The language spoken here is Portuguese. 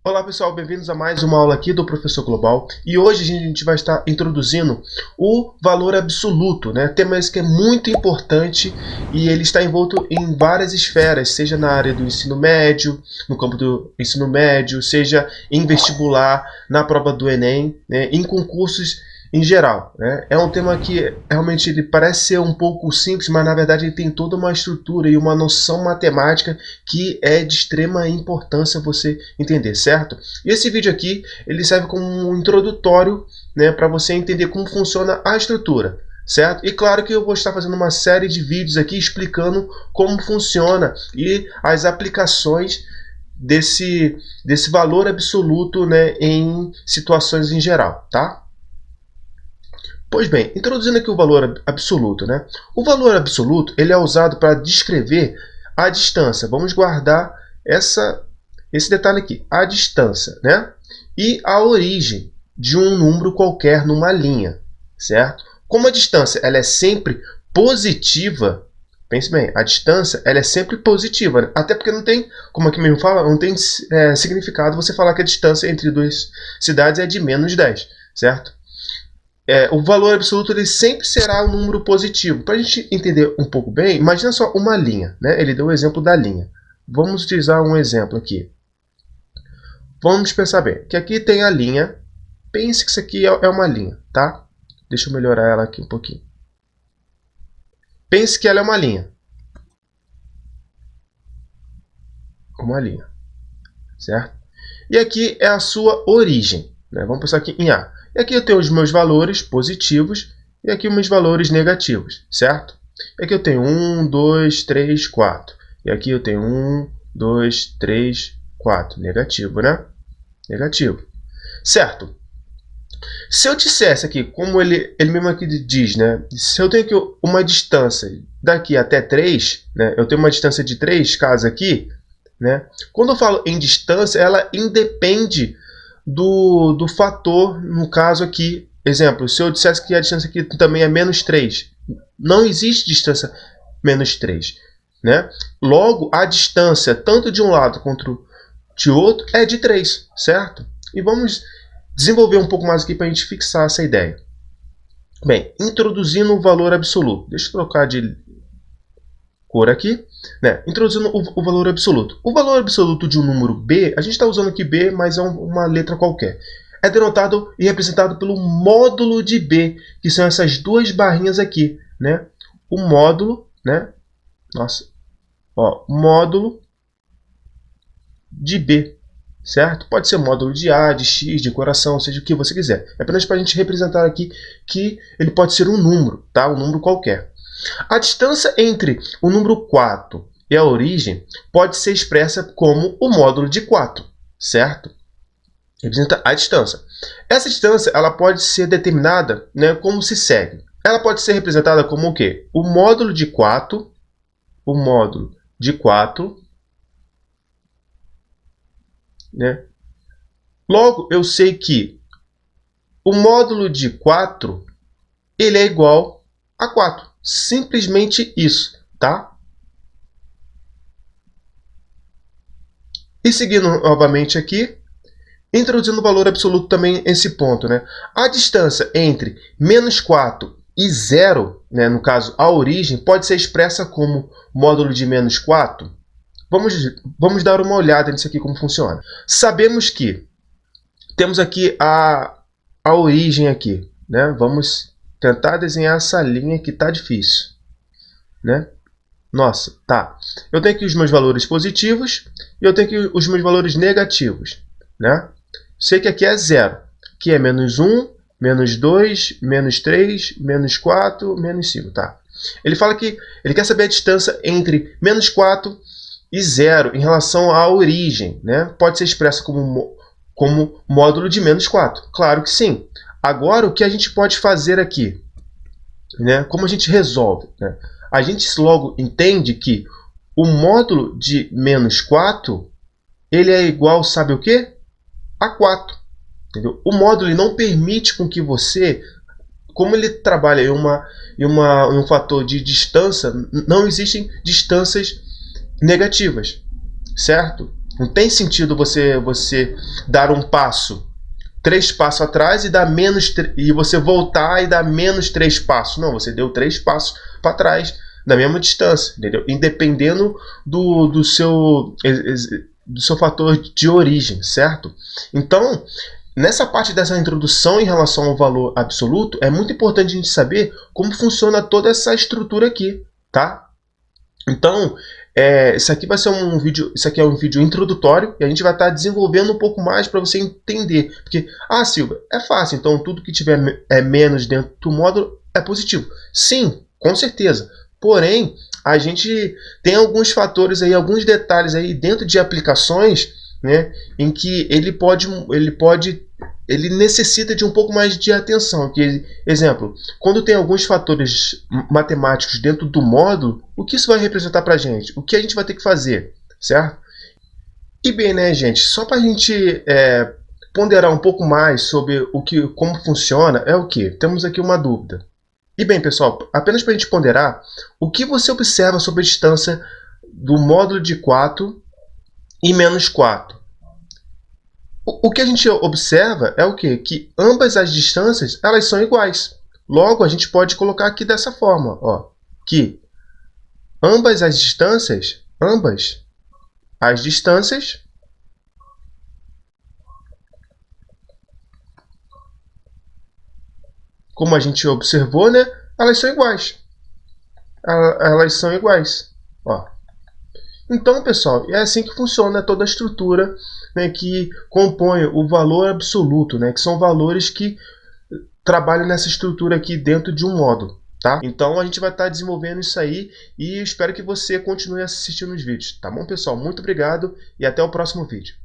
Olá pessoal, bem-vindos a mais uma aula aqui do Professor Global e hoje a gente vai estar introduzindo o valor absoluto, né? Tema esse que é muito importante e ele está envolto em várias esferas, seja na área do ensino médio, no campo do ensino médio, seja em vestibular, na prova do Enem, né? Em concursos em geral, né? É um tema que realmente ele parece ser um pouco simples, mas na verdade ele tem toda uma estrutura e uma noção matemática que é de extrema importância você entender, certo? E esse vídeo aqui ele serve como um introdutório, né, para você entender como funciona a estrutura, certo? E claro que eu vou estar fazendo uma série de vídeos aqui explicando como funciona e as aplicações desse valor absoluto, né, em situações em geral, tá? Pois bem, introduzindo aqui o valor absoluto, né? O valor absoluto ele é usado para descrever a distância. Vamos guardar esse detalhe aqui, a distância, né? E a origem de um número qualquer numa linha, certo? Como a distância ela é sempre positiva, pense bem, a distância ela é sempre positiva, né? Até porque não tem, como aqui mesmo fala, não tem significado você falar que a distância entre duas cidades é de menos 10, certo? O valor absoluto ele sempre será um número positivo. Para a gente entender um pouco bem, imagina só uma linha, né? Ele deu o exemplo da linha. Vamos utilizar um exemplo aqui. Vamos pensar bem, que aqui tem a linha. Pense que isso aqui é uma linha, tá? Deixa eu melhorar ela aqui um pouquinho. Pense que ela é uma linha. Uma linha, certo? E aqui é a sua origem, né? Vamos pensar aqui em A. E aqui eu tenho os meus valores positivos e aqui os meus valores negativos, certo? E aqui eu tenho 1, 2, 3, 4. E aqui eu tenho 1, 2, 3, 4. Negativo, né? Negativo. Certo. Se eu dissesse aqui, como ele mesmo aqui diz, né? Se eu tenho aqui uma distância daqui até 3, né? Eu tenho uma distância de 3 casas aqui, né? Quando eu falo em distância, ela independe do fator, no caso aqui, exemplo, se eu dissesse que a distância aqui também é menos 3, não existe distância menos 3, né? Logo, a distância, tanto de um lado quanto de outro, é de 3, certo? E vamos desenvolver um pouco mais aqui para a gente fixar essa ideia. Bem, introduzindo o valor absoluto. Deixa eu trocar de cor aqui, né? Introduzindo o valor absoluto. O valor absoluto de um número B, a gente está usando aqui B, mas é uma letra qualquer. É denotado e representado pelo módulo de B, que são essas duas barrinhas aqui, né? O módulo, né? Nossa, ó, módulo de B, certo? Pode ser módulo de A, de X, de coração, seja o que você quiser. É apenas para a gente representar aqui que ele pode ser um número, tá? Um número qualquer. A distância entre o número 4 e a origem pode ser expressa como o módulo de 4, certo? Representa a distância. Essa distância ela pode ser determinada, né, como se segue. Ela pode ser representada como o quê? O módulo de 4, né? Logo, eu sei que o módulo de 4 ele é igual a 4. Simplesmente isso, tá? E seguindo novamente aqui, introduzindo o valor absoluto também esse ponto, né? A distância entre menos 4 e 0, né, no caso a origem, pode ser expressa como módulo de menos 4. Vamos dar uma olhada nisso aqui, como funciona. Sabemos que temos aqui a origem aqui, né? Vamos tentar desenhar essa linha que está difícil, né? Nossa, tá. Eu tenho aqui os meus valores positivos e eu tenho aqui os meus valores negativos, né? Sei que aqui é 0, que é menos 1, menos 2, menos 3, menos 4, menos 5, tá? Ele fala que ele quer saber a distância entre menos 4 e 0 em relação à origem, né? Pode ser expressa como módulo de menos 4. Claro que sim. Agora, o que a gente pode fazer aqui? Né? Como a gente resolve? Né? A gente logo entende que o módulo de menos 4 ele é igual, sabe o quê? A 4. Entendeu? O módulo ele não permite com que você, como ele trabalha em um fator de distância, não existem distâncias negativas, certo? Não tem sentido você dar um passo, 3 passos atrás e dar e você voltar e dar menos 3 passos. Não, você deu 3 passos para trás na mesma distância, entendeu? Independendo do seu fator de origem, certo? Então, nessa parte dessa introdução em relação ao valor absoluto, é muito importante a gente saber como funciona toda essa estrutura aqui, tá? Então, isso aqui vai ser um vídeo, isso aqui é um vídeo introdutório e a gente vai estar desenvolvendo um pouco mais para você entender. Porque, Silva, é fácil, então tudo que tiver menos dentro do módulo é positivo. Sim, com certeza. Porém, a gente tem alguns fatores aí, alguns detalhes aí dentro de aplicações, né, em que ele necessita de um pouco mais de atenção. Exemplo, quando tem alguns fatores matemáticos dentro do módulo, o que isso vai representar para a gente? O que a gente vai ter que fazer, certo? E bem, né, gente, só para a gente ponderar um pouco mais sobre como funciona, é o que? Temos aqui uma dúvida. E bem, pessoal, apenas para a gente ponderar, o que você observa sobre a distância do módulo de 4 e menos 4? O que a gente observa é o quê? Que ambas as distâncias elas são iguais. Logo, a gente pode colocar aqui dessa forma, ó, que ambas as distâncias, como a gente observou, né, elas são iguais. Elas são iguais. Ó. Então, pessoal, é assim que funciona toda a estrutura, né, que compõe o valor absoluto, né, que são valores que trabalham nessa estrutura aqui dentro de um módulo. Tá? Então a gente vai estar desenvolvendo isso aí e espero que você continue assistindo os vídeos. Tá bom, pessoal? Muito obrigado e até o próximo vídeo.